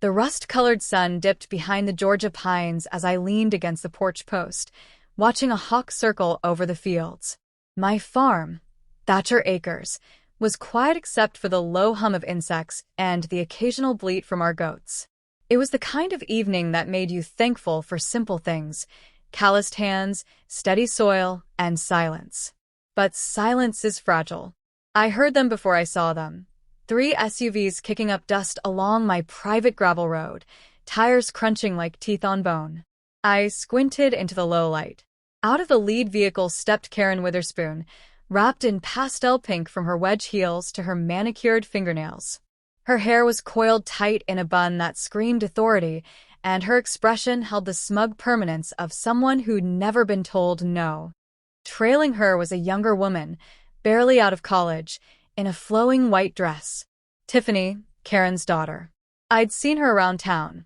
The rust-colored sun dipped behind the Georgia pines as I leaned against the porch post, watching a hawk circle over the fields. My farm, Thatcher Acres, was quiet except for the low hum of insects and the occasional bleat from our goats. It was the kind of evening that made you thankful for simple things: calloused hands, steady soil, and silence. But silence is fragile. I heard them before I saw them. 3 SUVs kicking up dust along my private gravel road, tires crunching like teeth on bone. I squinted into the low light. Out of the lead vehicle stepped Karen Witherspoon, wrapped in pastel pink from her wedge heels to her manicured fingernails. Her hair was coiled tight in a bun that screamed authority, and her expression held the smug permanence of someone who'd never been told no. Trailing her was a younger woman, barely out of college, in a flowing white dress. Tiffany, Karen's daughter. I'd seen her around town,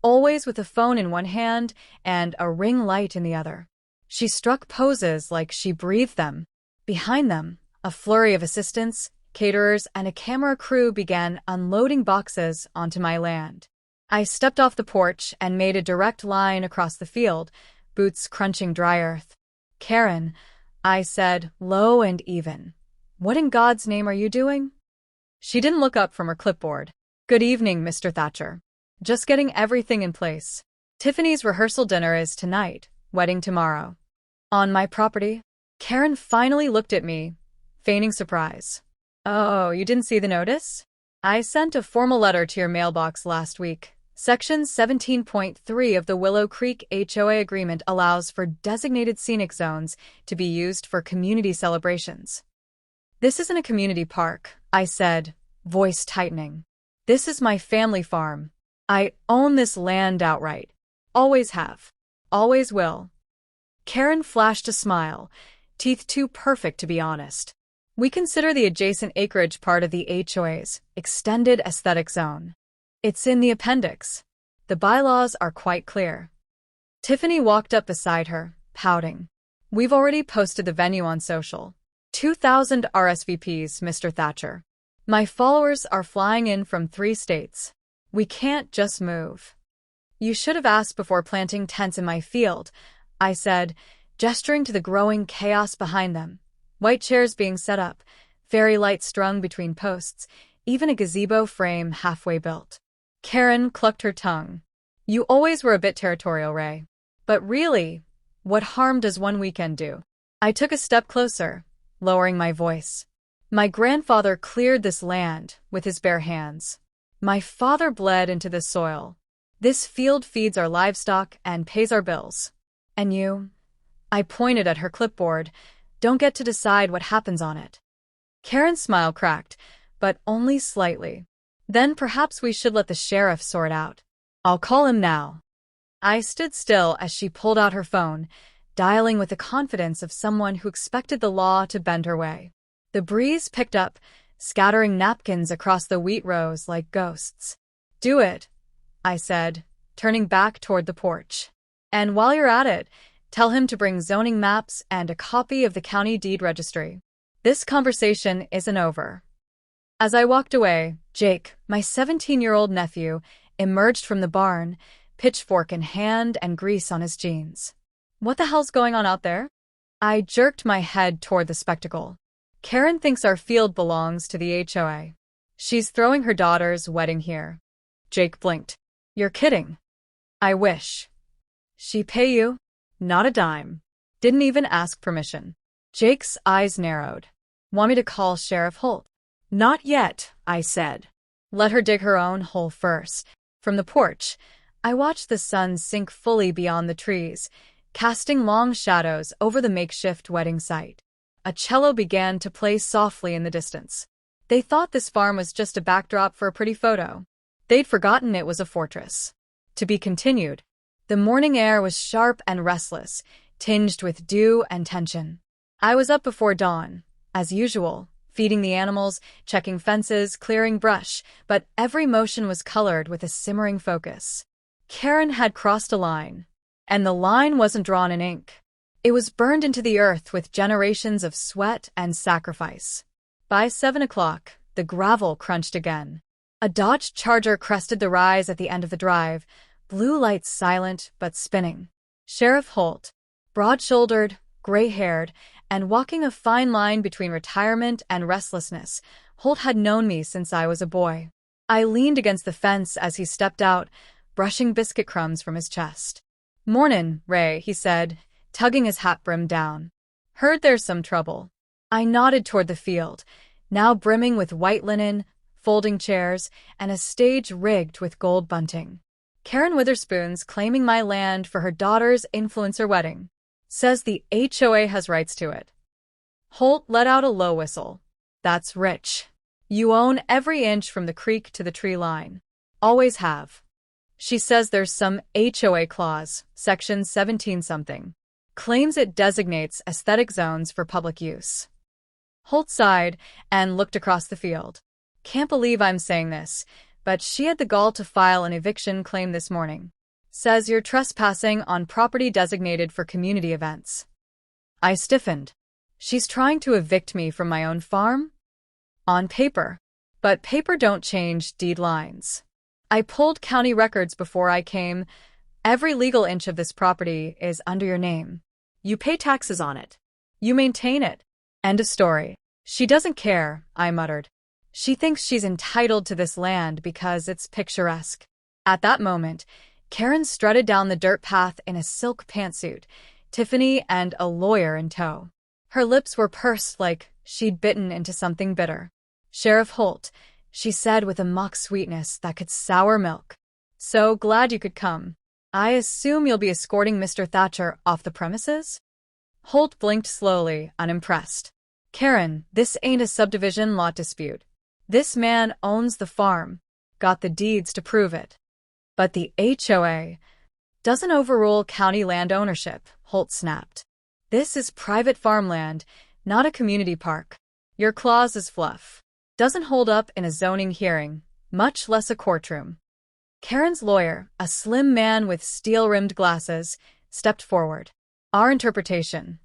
always with a phone in one hand and a ring light in the other. She struck poses like she breathed them. Behind them, a flurry of assistants, caterers, and a camera crew began unloading boxes onto my land. I stepped off the porch and made a direct line across the field, boots crunching dry earth. "Karen," I said, low and even, "what in God's name are you doing?" She didn't look up from her clipboard. "Good evening, Mr. Thatcher. Just getting everything in place. Tiffany's rehearsal dinner is tonight, wedding tomorrow." "On my property?" Karen finally looked at me, feigning surprise. "Oh, you didn't see the notice? I sent a formal letter to your mailbox last week. Section 17.3 of the Willow Creek HOA agreement allows for designated scenic zones to be used for community celebrations." "This isn't a community park," I said, voice tightening. "This is my family farm. I own this land outright. Always have. Always will." Karen flashed a smile, teeth too perfect to be honest. "We consider the adjacent acreage part of the HOA's extended aesthetic zone. It's in the appendix. The bylaws are quite clear." Tiffany walked up beside her, pouting. "We've already posted the venue on social. 2,000 RSVPs, Mr. Thatcher. My followers are flying in from 3 states. We can't just move." "You should have asked before planting tents in my field," I said, gesturing to the growing chaos behind them. White chairs being set up, fairy lights strung between posts, even a gazebo frame halfway built. Karen clucked her tongue. "You always were a bit territorial, Ray. But really, what harm does one weekend do?" I took a step closer, lowering my voice. "My grandfather cleared this land with his bare hands. My father bled into the soil. This field feeds our livestock and pays our bills. And you," I pointed at her clipboard, "don't get to decide what happens on it." Karen's smile cracked, but only slightly. "Then perhaps we should let the sheriff sort out. I'll call him now." I stood still as she pulled out her phone, dialing with the confidence of someone who expected the law to bend her way. The breeze picked up, scattering napkins across the wheat rows like ghosts. "Do it," I said, turning back toward the porch. "And while you're at it, tell him to bring zoning maps and a copy of the county deed registry. This conversation isn't over." As I walked away, Jake, my 17-year-old nephew, emerged from the barn, pitchfork in hand and grease on his jeans. "What the hell's going on out there?" I jerked my head toward the spectacle. "Karen thinks our field belongs to the HOA. She's throwing her daughter's wedding here." Jake blinked. "You're kidding." "I wish." "She pay you?" "Not a dime. Didn't even ask permission." Jake's eyes narrowed. "Want me to call Sheriff Holt?" "Not yet," I said. "Let her dig her own hole first." From the porch, I watched the sun sink fully beyond the trees, casting long shadows over the makeshift wedding site. A cello began to play softly in the distance. They thought this farm was just a backdrop for a pretty photo. They'd forgotten it was a fortress. To be continued. The morning air was sharp and restless, tinged with dew and tension. I was up before dawn, as usual, feeding the animals, checking fences, clearing brush, but every motion was colored with a simmering focus. Karen had crossed a line, and the line wasn't drawn in ink. It was burned into the earth with generations of sweat and sacrifice. By 7 o'clock, the gravel crunched again. A Dodge Charger crested the rise at the end of the drive, blue lights silent but spinning. Sheriff Holt, broad-shouldered, gray-haired, and walking a fine line between retirement and restlessness, Holt had known me since I was a boy. I leaned against the fence as he stepped out, brushing biscuit crumbs from his chest. "Mornin', Ray," he said, tugging his hat brim down. "Heard there's some trouble." I nodded toward the field, now brimming with white linen, folding chairs, and a stage rigged with gold bunting. "Karen Witherspoon's claiming my land for her daughter's influencer wedding. Says the HOA has rights to it." Holt let out a low whistle. "That's rich. You own every inch from the creek to the tree line. Always have. She says there's some HOA clause, section 17-something. Claims it designates aesthetic zones for public use." Holt sighed and looked across the field. "Can't believe I'm saying this, but she had the gall to file an eviction claim this morning. Says you're trespassing on property designated for community events." I stiffened. "She's trying to evict me from my own farm?" "On paper. But paper don't change deed lines. I pulled county records before I came. Every legal inch of this property is under your name. You pay taxes on it. You maintain it. End of story." "She doesn't care," I muttered. "She thinks she's entitled to this land because it's picturesque." At that moment, Karen strutted down the dirt path in a silk pantsuit, Tiffany and a lawyer in tow. Her lips were pursed like she'd bitten into something bitter. "Sheriff Holt," she said with a mock sweetness that could sour milk. "So glad you could come. I assume you'll be escorting Mr. Thatcher off the premises?" Holt blinked slowly, unimpressed. "Karen, this ain't a subdivision lot dispute. This man owns the farm. Got the deeds to prove it." "But the HOA doesn't overrule county land ownership," Holt snapped. "This is private farmland, not a community park. Your clause is fluff. Doesn't hold up in a zoning hearing, much less a courtroom." Karen's lawyer, a slim man with steel-rimmed glasses, stepped forward. "Our interpretation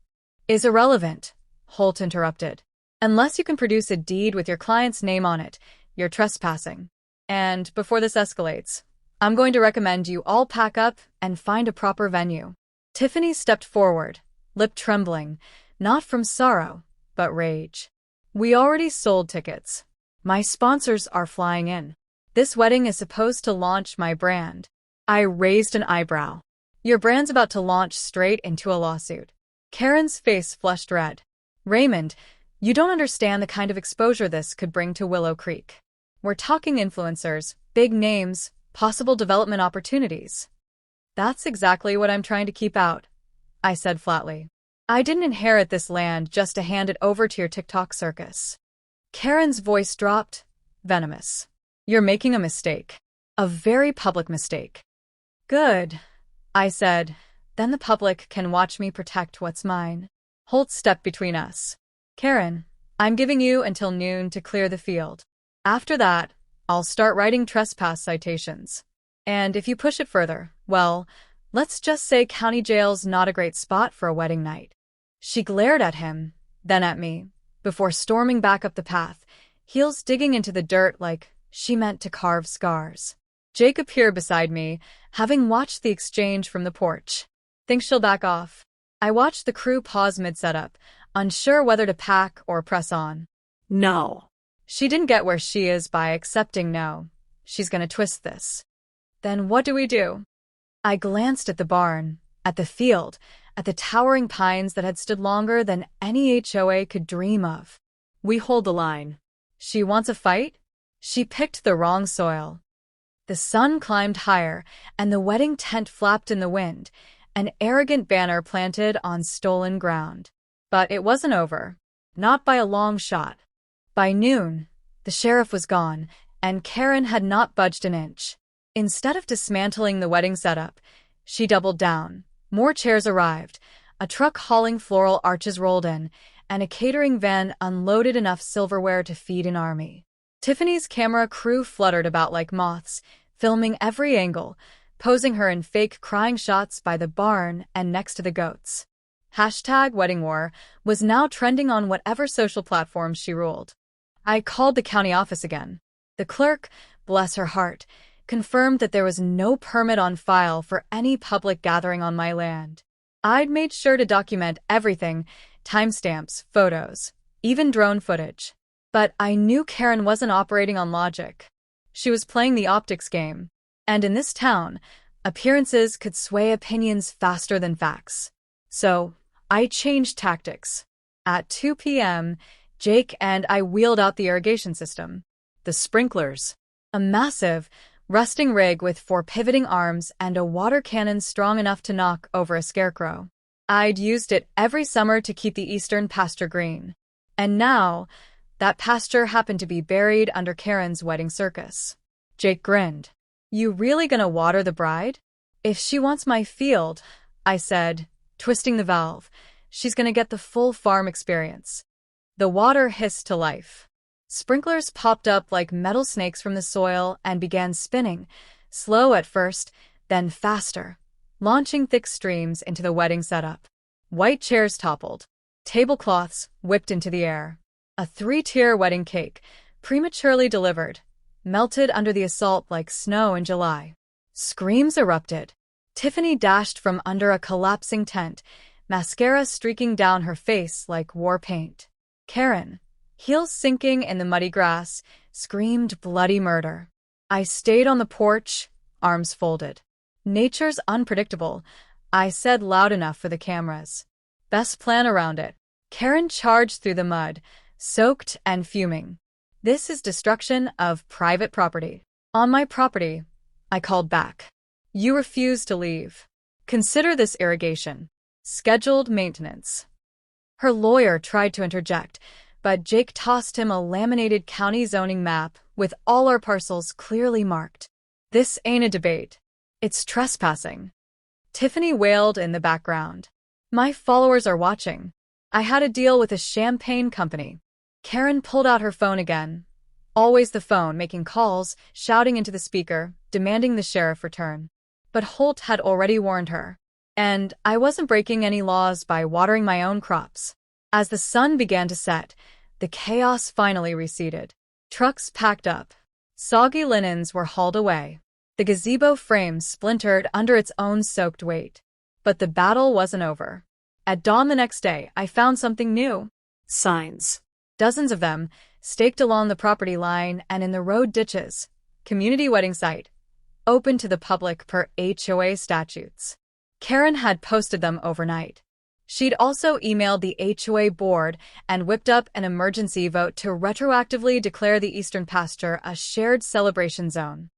is irrelevant," Holt interrupted. "Unless you can produce a deed with your client's name on it, you're trespassing. And before this escalates, I'm going to recommend you all pack up and find a proper venue." Tiffany stepped forward, lip trembling, not from sorrow, but rage. "We already sold tickets. My sponsors are flying in. This wedding is supposed to launch my brand." I raised an eyebrow. "Your brand's about to launch straight into a lawsuit." Karen's face flushed red. "Raymond, you don't understand the kind of exposure this could bring to Willow Creek. We're talking influencers, big names, possible development opportunities." "That's exactly what I'm trying to keep out," I said flatly. "I didn't inherit this land just to hand it over to your TikTok circus." Karen's voice dropped, venomous. "You're making a mistake. A very public mistake." "Good," I said. "Then the public can watch me protect what's mine." Holt stepped between us. "Karen, I'm giving you until noon to clear the field. After that, I'll start writing trespass citations. And if you push it further, well, let's just say county jail's not a great spot for a wedding night." She glared at him, then at me, before storming back up the path, heels digging into the dirt like she meant to carve scars. Jake appeared beside me, having watched the exchange from the porch. "Think she'll back off?" I watched the crew pause mid-setup, unsure whether to pack or press on. "No." "She didn't get where she is by accepting no. She's gonna twist this." "Then what do we do?" I glanced at the barn, at the field, at the towering pines that had stood longer than any HOA could dream of. "We hold the line." "She wants a fight?" She picked the wrong soil. The sun climbed higher, and the wedding tent flapped in the wind, an arrogant banner planted on stolen ground. But it wasn't over. Not by a long shot. By noon, the sheriff was gone, and Karen had not budged an inch. Instead of dismantling the wedding setup, she doubled down. More chairs arrived, a truck hauling floral arches rolled in, and a catering van unloaded enough silverware to feed an army. Tiffany's camera crew fluttered about like moths, filming every angle, posing her in fake crying shots by the barn and next to the goats. #WeddingWar was now trending on whatever social platform she ruled. I called the county office again. The clerk, bless her heart, confirmed that there was no permit on file for any public gathering on my land. I'd made sure to document everything, timestamps, photos, even drone footage. But I knew Karen wasn't operating on logic. She was playing the optics game. And in this town, appearances could sway opinions faster than facts. So, I changed tactics. At 2 p.m., Jake and I wheeled out the irrigation system. The sprinklers. A massive, rusting rig with 4 pivoting arms and a water cannon strong enough to knock over a scarecrow. I'd used it every summer to keep the eastern pasture green. And now, that pasture happened to be buried under Karen's wedding circus. Jake grinned. You really gonna water the bride? If she wants my field, I said, twisting the valve, she's gonna get the full farm experience. The water hissed to life. Sprinklers popped up like metal snakes from the soil and began spinning, slow at first, then faster, launching thick streams into the wedding setup. White chairs toppled. Tablecloths whipped into the air. A 3-tier wedding cake, prematurely delivered, melted under the assault like snow in July. Screams erupted. Tiffany dashed from under a collapsing tent, mascara streaking down her face like war paint. Karen, heels sinking in the muddy grass, screamed bloody murder. I stayed on the porch, arms folded. Nature's unpredictable, I said loud enough for the cameras. Best plan around it. Karen charged through the mud, soaked and fuming. This is destruction of private property. On my property, I called back. You refuse to leave. Consider this irrigation. Scheduled maintenance. Her lawyer tried to interject, but Jake tossed him a laminated county zoning map with all our parcels clearly marked. This ain't a debate. It's trespassing. Tiffany wailed in the background. My followers are watching. I had a deal with a champagne company. Karen pulled out her phone again. Always the phone, making calls, shouting into the speaker, demanding the sheriff return. But Holt had already warned her. And I wasn't breaking any laws by watering my own crops. As the sun began to set, the chaos finally receded. Trucks packed up. Soggy linens were hauled away. The gazebo frame splintered under its own soaked weight. But the battle wasn't over. At dawn the next day, I found something new. Signs. Dozens of them, staked along the property line and in the road ditches. Community wedding site. Open to the public per HOA statutes. Karen had posted them overnight. She'd also emailed the HOA board and whipped up an emergency vote to retroactively declare the eastern pasture a shared celebration zone.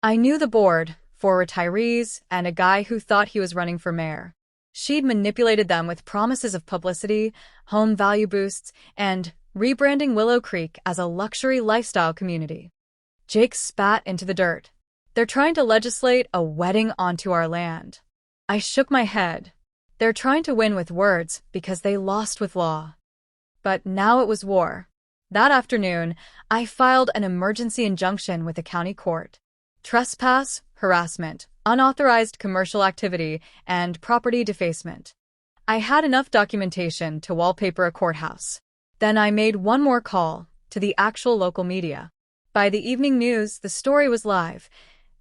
I knew the board, 4 retirees, and a guy who thought he was running for mayor. She'd manipulated them with promises of publicity, home value boosts, and rebranding Willow Creek as a luxury lifestyle community. Jake spat into the dirt. They're trying to legislate a wedding onto our land. I shook my head. They're trying to win with words because they lost with law. But now it was war. That afternoon, I filed an emergency injunction with the county court. Trespass, harassment, unauthorized commercial activity, and property defacement. I had enough documentation to wallpaper a courthouse. Then I made one more call to the actual local media. By the evening news, the story was live.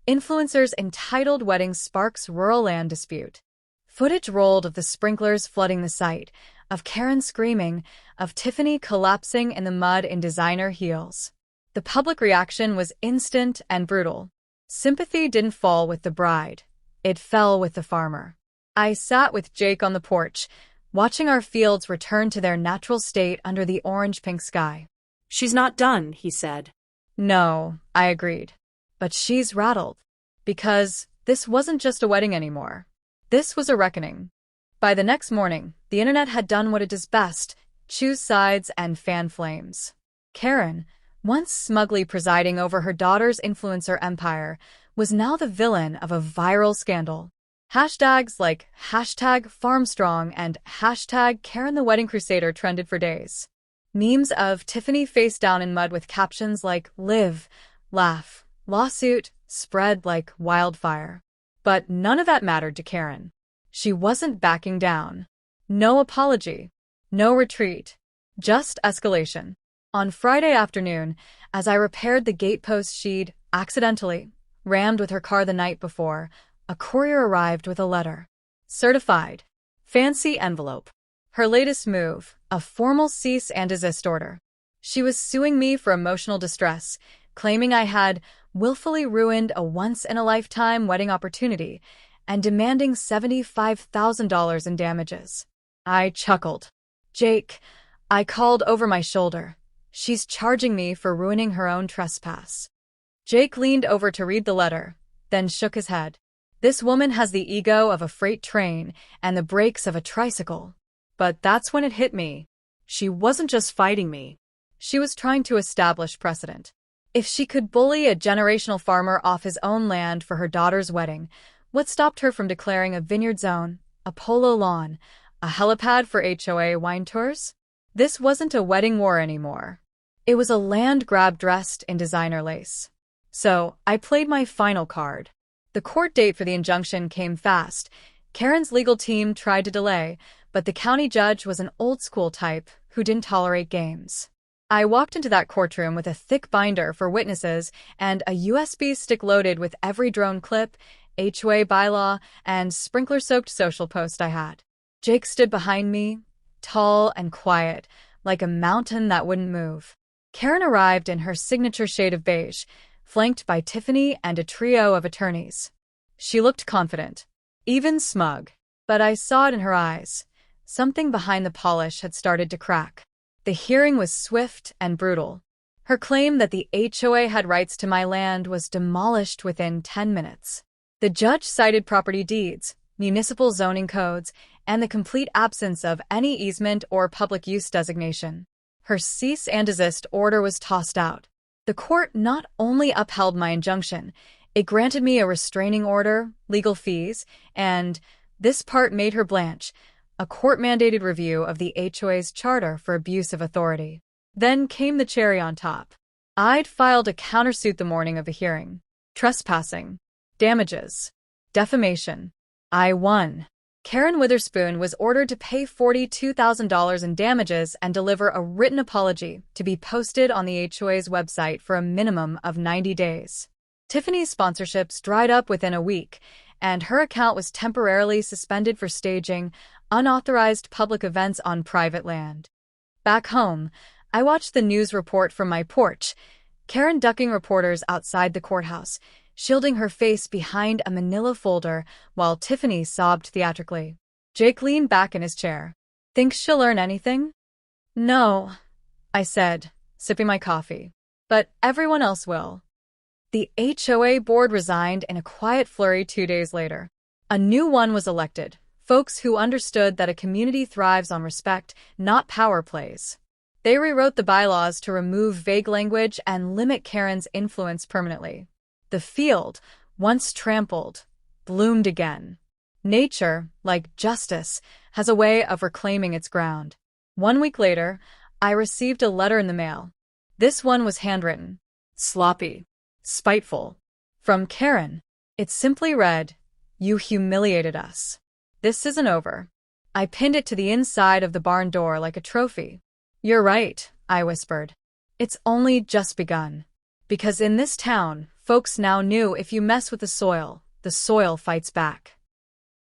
Influencers entitled Wedding Sparks Rural Land Dispute. Footage rolled of the sprinklers flooding the site, of Karen screaming, of Tiffany collapsing in the mud in designer heels. The public reaction was instant and brutal. Sympathy didn't fall with the bride. It fell with the farmer. I sat with Jake on the porch, watching our fields return to their natural state under the orange-pink sky. She's not done, he said. No, I agreed. But she's rattled. Because this wasn't just a wedding anymore. This was a reckoning. By the next morning, the internet had done what it does best, choose sides and fan flames. Karen, once smugly presiding over her daughter's influencer empire, was now the villain of a viral scandal. Hashtags like #FarmStrong and #KarenTheWeddingCrusader trended for days. Memes of Tiffany face down in mud with captions like "Live, Laugh, Lawsuit" spread like wildfire. But none of that mattered to Karen. She wasn't backing down. No apology. No retreat. Just escalation. On Friday afternoon, as I repaired the gatepost she'd accidentally, rammed with her car the night before, a courier arrived with a letter. Certified. Fancy envelope. Her latest move, a formal cease and desist order. She was suing me for emotional distress, claiming I had willfully ruined a once-in-a-lifetime wedding opportunity and demanding $75,000 in damages. I chuckled. Jake, I called over my shoulder. She's charging me for ruining her own trespass. Jake leaned over to read the letter, then shook his head. This woman has the ego of a freight train and the brakes of a tricycle. But that's when it hit me. She wasn't just fighting me. She was trying to establish precedent. If she could bully a generational farmer off his own land for her daughter's wedding, what stopped her from declaring a vineyard zone, a polo lawn, a helipad for HOA wine tours? This wasn't a wedding war anymore. It was a land grab dressed in designer lace. So, I played my final card. The court date for the injunction came fast. Karen's legal team tried to delay, but the county judge was an old-school type who didn't tolerate games. I walked into that courtroom with a thick binder for witnesses and a USB stick loaded with every drone clip, HOA bylaw, and sprinkler-soaked social post I had. Jake stood behind me, tall and quiet, like a mountain that wouldn't move. Karen arrived in her signature shade of beige, flanked by Tiffany and a trio of attorneys. She looked confident, even smug, but I saw it in her eyes. Something behind the polish had started to crack. The hearing was swift and brutal. Her claim that the HOA had rights to my land was demolished within 10 minutes. The judge cited property deeds, municipal zoning codes, and the complete absence of any easement or public use designation. Her cease and desist order was tossed out. The court not only upheld my injunction, it granted me a restraining order, legal fees, and, this part made her blanch, a court-mandated review of the HOA's charter for abuse of authority. Then came the cherry on top. I'd filed a countersuit the morning of the hearing. Trespassing. Damages. Defamation. I won. Karen Witherspoon was ordered to pay $42,000 in damages and deliver a written apology to be posted on the HOA's website for a minimum of 90 days. Tiffany's sponsorships dried up within a week, and her account was temporarily suspended for staging unauthorized public events on private land. Back home, I watched the news report from my porch, Karen ducking reporters outside the courthouse, shielding her face behind a manila folder while Tiffany sobbed theatrically. Jake leaned back in his chair. Think she'll learn anything? No, I said, sipping my coffee. But everyone else will. The HOA board resigned in a quiet flurry 2 days later. A new one was elected, folks who understood that a community thrives on respect, not power plays. They rewrote the bylaws to remove vague language and limit Karen's influence permanently. The field, once trampled, bloomed again. Nature, like justice, has a way of reclaiming its ground. 1 week later, I received a letter in the mail. This one was handwritten. Sloppy. Spiteful. From Karen. It simply read, "You humiliated us. This isn't over." I pinned it to the inside of the barn door like a trophy. You're right, I whispered. It's only just begun. Because in this town, folks now knew if you mess with the soil fights back.